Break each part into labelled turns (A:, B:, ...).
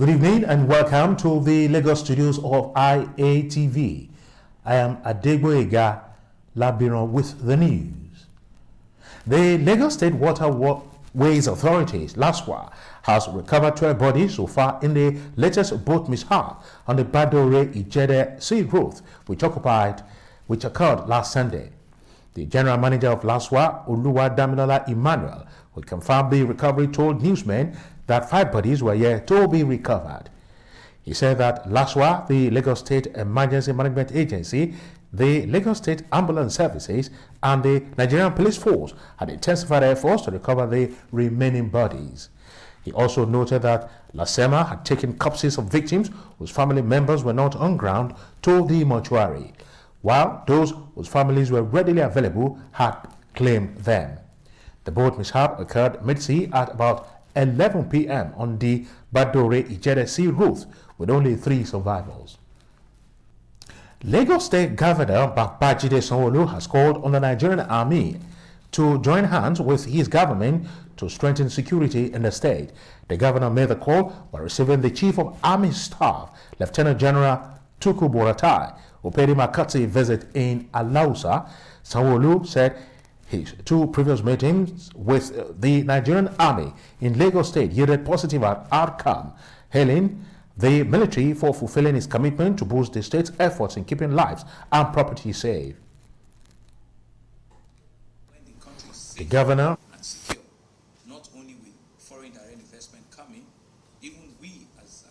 A: Good evening and welcome to the Lagos studios of IATV. I am Adegboyega Labiran with the news. The Lagos State Waterways Authority, LASWA, has recovered 12 bodies so far in the latest boat mishap on the Badore-Ijede Sea Route, which occurred last Sunday. The general manager of LASWA, Oluwadamilola Emmanuel, who confirmed the recovery, told newsmen that 5 bodies were yet to be recovered. He said that LASWA, the Lagos State Emergency Management Agency, the Lagos State Ambulance Services, and the Nigerian Police Force had intensified efforts to recover the remaining bodies. He also noted that LASEMA had taken corpses of victims whose family members were not on ground to the mortuary, while those whose families were readily available had claimed them. The boat mishap occurred mid-sea at about 11 p.m. on the Badore-Ijede Sea Route, with only 3 survivors. Lagos State Governor Babajide Sanwo-Olu has called on the Nigerian Army to join hands with his government to strengthen security in the state. The governor made the call while receiving the Chief of Army Staff, Lieutenant General Tukur Buratai, who paid him a courtesy visit in Alausa. Sanwo-Olu said his 2 previous meetings with the Nigerian Army in Lagos State yielded positive outcome, hailing the military for fulfilling its commitment to boost the state's efforts in keeping lives and property safe. The governor
B: and secure, not only with foreign direct investment coming, even we as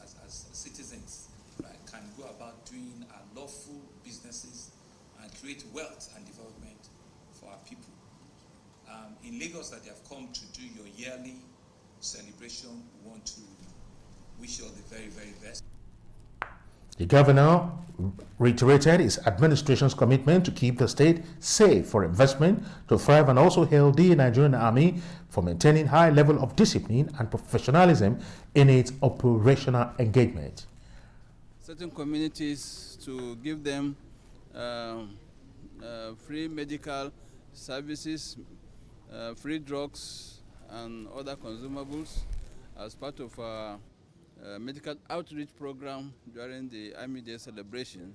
B: citizens, right, can go about doing our lawful businesses and create wealth and development for our people. In Lagos, that you have come to do your yearly celebration, we want to wish you all the very, very best.
A: The governor reiterated his administration's commitment to keep the state safe for investment to thrive, and also hailed the Nigerian Army for maintaining high level of discipline and professionalism in its operational engagement.
C: Certain communities, to give them free medical services, free drugs and other consumables as part of our medical outreach program during the Army Day celebration.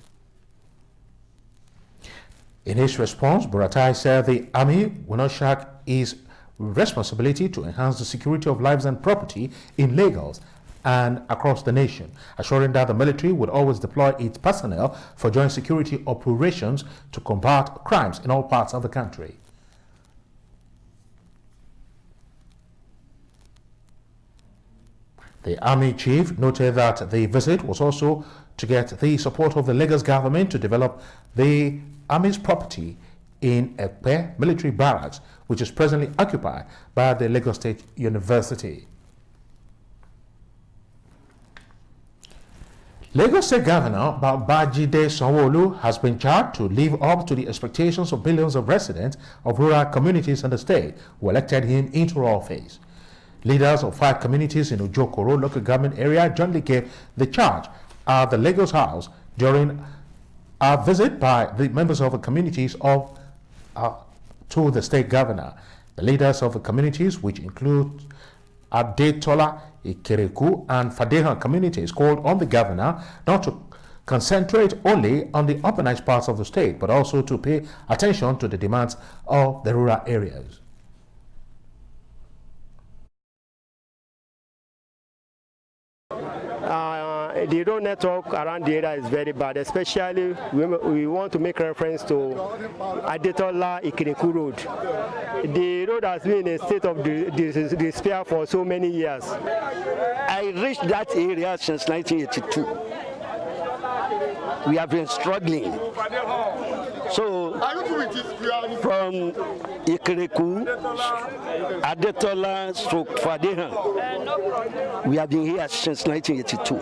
A: In his response, Buratai said the Army will not shirk its responsibility to enhance the security of lives and property in Lagos and across the nation, assuring that the military would always deploy its personnel for joint security operations to combat crimes in all parts of the country. The Army chief noted that the visit was also to get the support of the Lagos government to develop the Army's property in Ekpe military barracks, which is presently occupied by the Lagos State University. Lagos State Governor Babajide Sanwo-Olu has been charged to live up to the expectations of millions of residents of rural communities in the state who elected him into office. Leaders of 5 communities in Ojokoro local government area jointly gave the charge at the Lagos House during a visit by the members of the communities to the state governor. The leaders of the communities, which include Adetola, Ikereku, and Fadehan communities, called on the governor not to concentrate only on the urbanized parts of the state, but also to pay attention to the demands of the rural areas.
D: The road network around the area is very bad, especially we want to make reference to Adetola Ikereku Road. The road has been in a state of despair for so many years.
E: I reached that area since 1982. We have been struggling. So from Ikereku, Adetola, Fadehan, we have been here since 1982.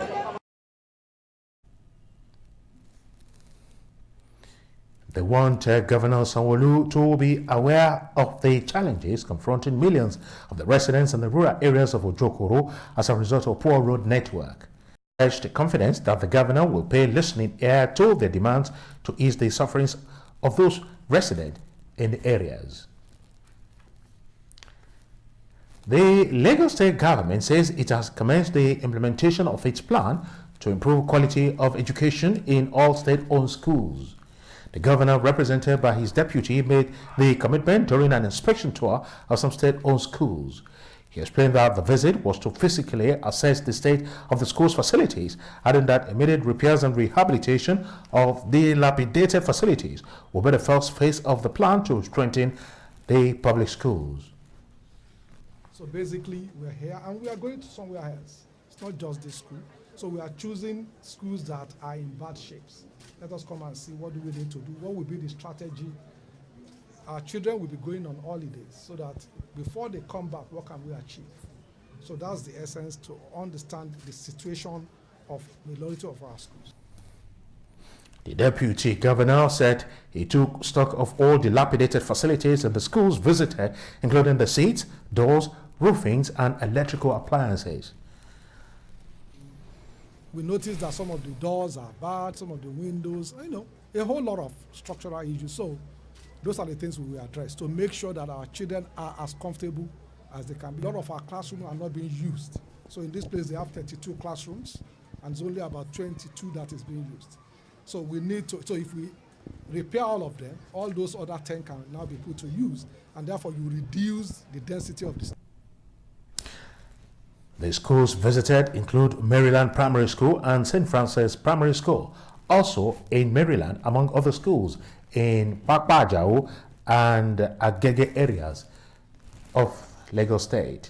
A: They want Governor Sanwo-Olu to be aware of the challenges confronting millions of the residents in the rural areas of Ojokoro as a result of poor road network. They urged confidence that the governor will pay listening ear to their demands to ease the sufferings of those resident in the areas. The Lagos State government says it has commenced the implementation of its plan to improve quality of education in all state-owned schools. The governor, represented by his deputy, made the commitment during an inspection tour of some state-owned schools. He explained that the visit was to physically assess the state of the school's facilities, adding that immediate repairs and rehabilitation of dilapidated facilities will be the first phase of the plan to strengthen the public schools.
F: So basically, we're here and we are going to somewhere else. It's not just this school. So we are choosing schools that are in bad shapes. Let us come and see what do we need to do, what will be the strategy. Our children will be going on holidays so that before they come back, what can we achieve? So that's the essence, to understand the situation of majority of our schools.
A: The deputy governor said he took stock of all dilapidated facilities in the schools visited, including the seats, doors, roofings, and electrical appliances.
F: We noticed that some of the doors are bad, some of the windows, a whole lot of structural issues. So those are the things we will address to make sure that our children are as comfortable as they can be. A lot of our classrooms are not being used. So in this place, they have 32 classrooms, and it's only about 22 that is being used. So we need to, so if we repair all of them, all those other 10 can now be put to use, and therefore you reduce the density of the.
A: The schools visited include Maryland Primary School and St. Francis Primary School, also in Maryland, among other schools in Pakpajao and Agege areas of Lagos State.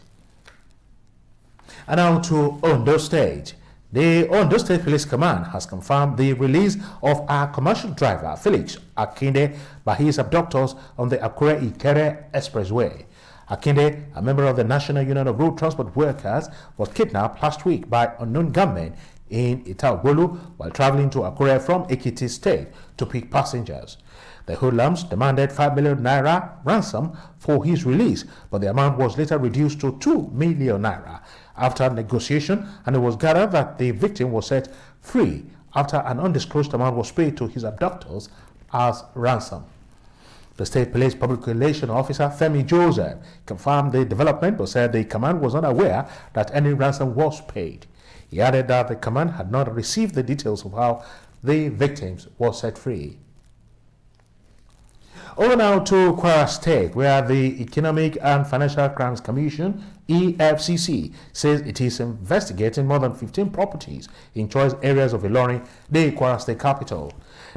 A: And now to Ondo State. The Ondo State Police Command has confirmed the release of a commercial driver, Felix Akinde, by his abductors on the Akure-Ikere Expressway. Akinde, a member of the National Union of Road Transport Workers, was kidnapped last week by unknown gunmen in Itaogolu while traveling to Akure from Ekiti State to pick passengers. The hoodlums demanded 5 million naira ransom for his release, but the amount was later reduced to 2 million naira after negotiation, and it was gathered that the victim was set free after an undisclosed amount was paid to his abductors as ransom. The State Police Public Relations Officer Femi Joseph confirmed the development but said the command was unaware that any ransom was paid. He added that the command had not received the details of how the victims were set free. Over now to Kwara State, where the Economic and Financial Crimes Commission, EFCC, says it is investigating more than 15 properties in choice areas of Ilorin, the Kwara State capital.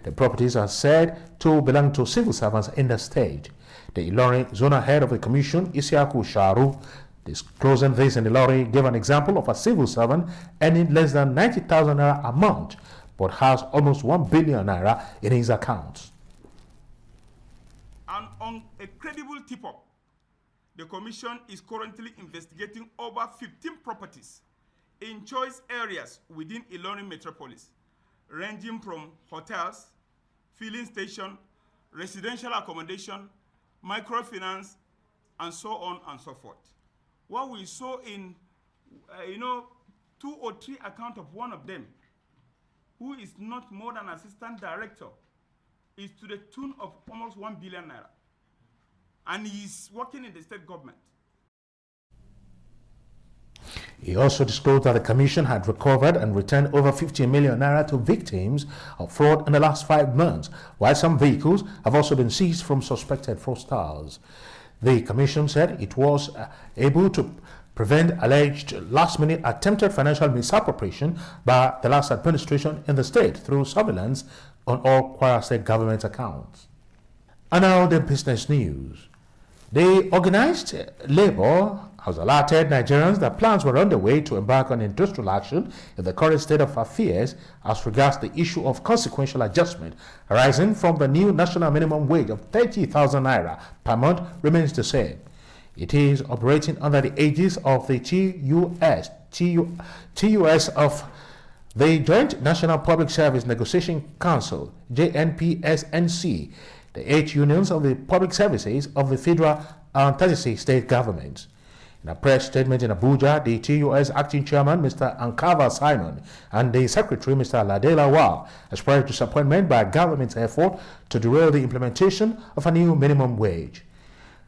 A: The properties are said to belong to civil servants in the state. The Ilorin zonal head of the commission, Isiaku Sharu, disclosing this in Ilorin, gave an example of a civil servant earning less than 90,000 naira a month, but has almost 1 billion naira in his accounts.
G: And on a credible tip-up, the Commission is currently investigating over 15 properties in choice areas within Ilorin Metropolis, ranging from hotels, filling station, residential accommodation, microfinance, and so on and so forth. What we saw in, 2 or 3 accounts of one of them, who is not more than assistant director, is to the tune of almost 1 billion naira. And he's working in the state government.
A: He also disclosed that the commission had recovered and returned over 50 million naira to victims of fraud in the last 5 months, while some vehicles have also been seized from suspected fraudsters. The commission said it was able to prevent alleged last-minute attempted financial misappropriation by the last administration in the state through surveillance on all Kwara State government accounts. And now the business news. The organized labor has alerted Nigerians that plans were underway to embark on industrial action in the current state of affairs as regards the issue of consequential adjustment arising from the new national minimum wage of 30,000 naira per month remains the same. It is operating under the aegis of the TUS of the Joint National Public Service Negotiation Council, JNPSNC, the 8 unions of the public services of the federal and 36 state governments. In a press statement in Abuja, the TUS acting chairman, Mr. Ankava Simon, and the secretary, Mr. Ladela Wal, expressed disappointment by government's effort to derail the implementation of a new minimum wage.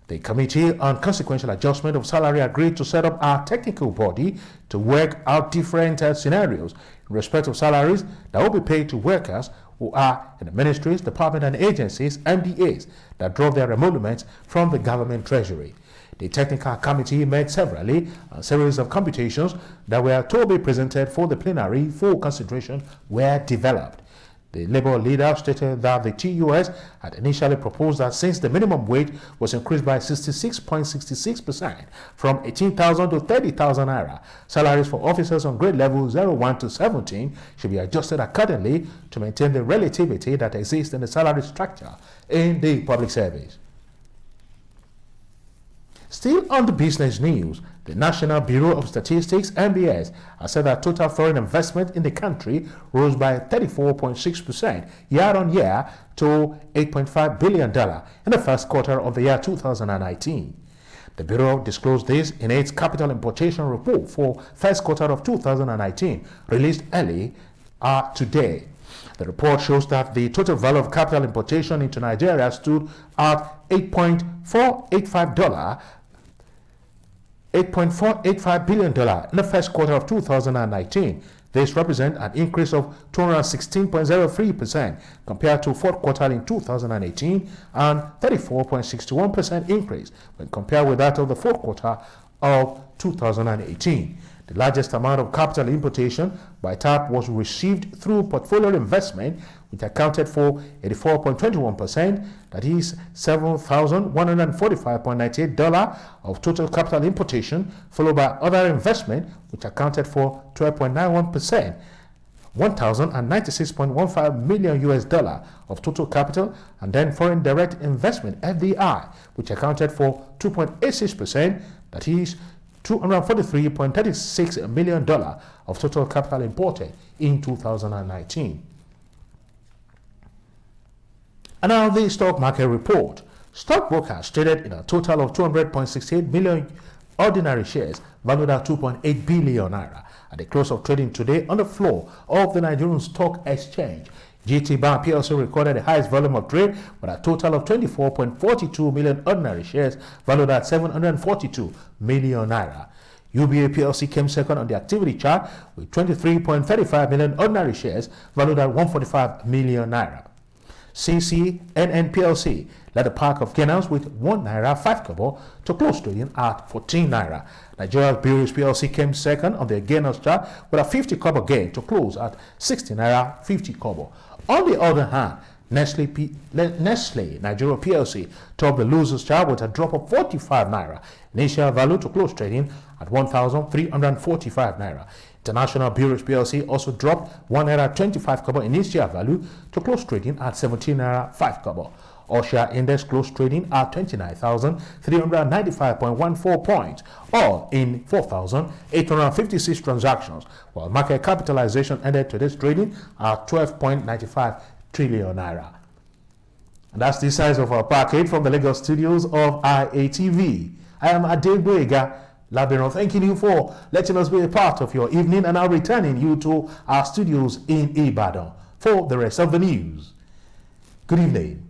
A: The Committee on Consequential Adjustment of Salary agreed to set up a technical body to work out different scenarios in respect of salaries that will be paid to workers who are in the ministries, departments and agencies, MDAs, that drove their emoluments from the government treasury. The technical committee met severally. A series of computations that were to be presented for the plenary for consideration were developed. The Labour leader stated that the TUS had initially proposed that since the minimum wage was increased by 66.66% from 18,000 to 30,000 naira, salaries for officers on grade level 01 to 17 should be adjusted accordingly to maintain the relativity that exists in the salary structure in the public service. Still on the business news, the National Bureau of Statistics, NBS, has said that total foreign investment in the country rose by 34.6% year-on-year to $8.5 billion in the first quarter of the year 2019. The Bureau disclosed this in its capital importation report for first quarter of 2019, released early today. The report shows that the total value of capital importation into Nigeria stood at $8.485 billion in the first quarter of 2019. This represents an increase of 216.03% compared to fourth quarter in 2018 and 34.61% increase when compared with that of the fourth quarter of 2018. The largest amount of capital importation by TAP was received through portfolio investment, which accounted for 84.21%, that is $7,145.98 of total capital importation, followed by other investment, which accounted for 12.91%, $1,096.15 million of total capital, and then foreign direct investment, FDI, which accounted for 2.86%, that is $243.36 million of total capital imported in 2019. And now the stock market report. Stockbrokers traded in a total of 200.68 million ordinary shares valued at 2.8 billion naira at the close of trading today on the floor of the Nigerian Stock Exchange. GT Bank PLC recorded the highest volume of trade with a total of 24.42 million ordinary shares valued at 742 million naira. UBA PLC came second on the activity chart with 23.35 million ordinary shares valued at 145 million naira. CCNN PLC led the pack of gainers with 1 naira 5 kobo to close trading at 14 naira. Nigeria Breweries PLC came second on the gainers chart with a 50 kobo gain to close at 60 naira 50 kobo. On the other hand, Nestle Nigeria PLC topped the losers chart with a drop of 45 naira. Initial value to close trading at 1,345 naira. International Breweries PLC also dropped 1 naira 25 kobo initial value to close trading at 17 naira 5 kobo. Osha Index closed trading at 29,395.14 points, all in 4,856 transactions, while market capitalization ended today's trading at 12.95 trillion naira. And that's the size of our package from the Lagos studios of IATV. I am Adegboyega Labiron, thanking you for letting us be a part of your evening, and now returning you to our studios in Ibadan for the rest of the news. Good evening.